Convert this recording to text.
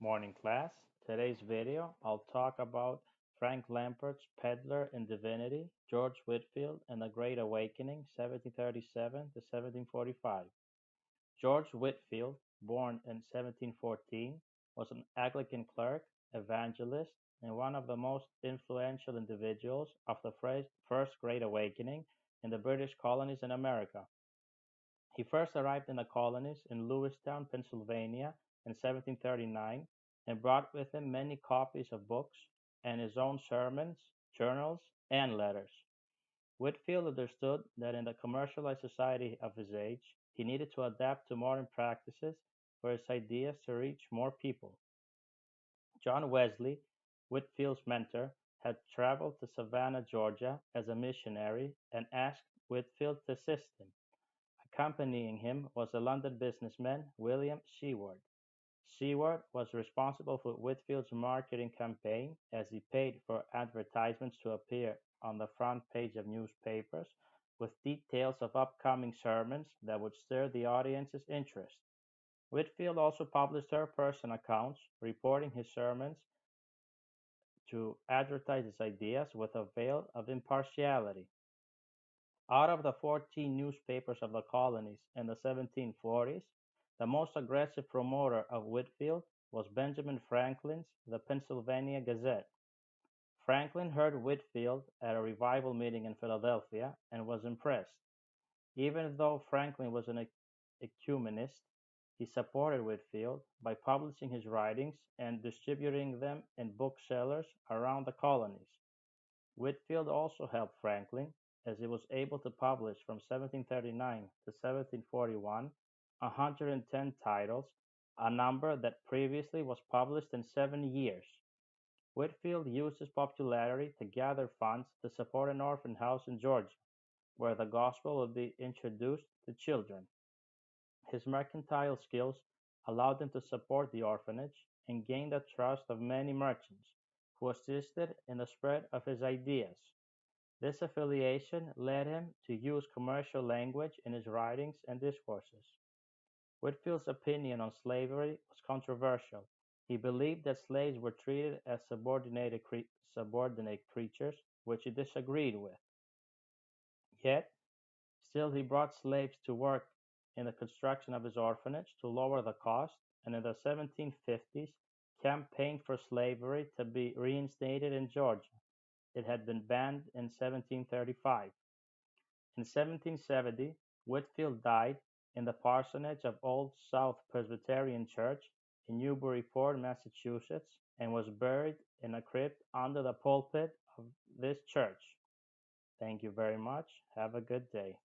Morning class. Today's video, I'll talk about Frank Lambert's Peddler in Divinity, George Whitefield, and the Great Awakening, 1737 to 1745. George Whitefield, born in 1714, was an Anglican clerk, evangelist, and one of the most influential individuals of the First Great Awakening in the British colonies in America. He first arrived in the colonies in Lewistown, Pennsylvania in 1739 and brought with him many copies of books and his own sermons, journals, and letters. Whitefield understood that in the commercialized society of his age, he needed to adapt to modern practices for his ideas to reach more people. John Wesley, Whitefield's mentor, had traveled to Savannah, Georgia as a missionary and asked Whitefield to assist him. Accompanying him was the London businessman William Seward. Seward was responsible for Whitfield's marketing campaign as he paid for advertisements to appear on the front page of newspapers with details of upcoming sermons that would stir the audience's interest. Whitfield also published third-person accounts reporting his sermons to advertise his ideas with a veil of impartiality. Out of the 14 newspapers of the colonies in the 1740s, the most aggressive promoter of Whitefield was Benjamin Franklin's The Pennsylvania Gazette. Franklin heard Whitefield at a revival meeting in Philadelphia and was impressed. Even though Franklin was an ecumenist, he supported Whitefield by publishing his writings and distributing them in booksellers around the colonies. Whitefield also helped Franklin, as he was able to publish from 1739 to 1741 110 titles, a number that previously was published in 7 years. Whitefield used his popularity to gather funds to support an orphan house in Georgia, where the gospel would be introduced to children. His mercantile skills allowed him to support the orphanage and gain the trust of many merchants, who assisted in the spread of his ideas. This affiliation led him to use commercial language in his writings and discourses. Whitefield's opinion on slavery was controversial. He believed that slaves were treated as subordinate creatures, which he disagreed with. Yet, still he brought slaves to work in the construction of his orphanage to lower the cost, and in the 1750s campaigned for slavery to be reinstated in Georgia. It had been banned in 1735. In 1770, Whitefield died in the parsonage of Old South Presbyterian Church in Newburyport, Massachusetts, and was buried in a crypt under the pulpit of this church. Thank you very much. Have a good day.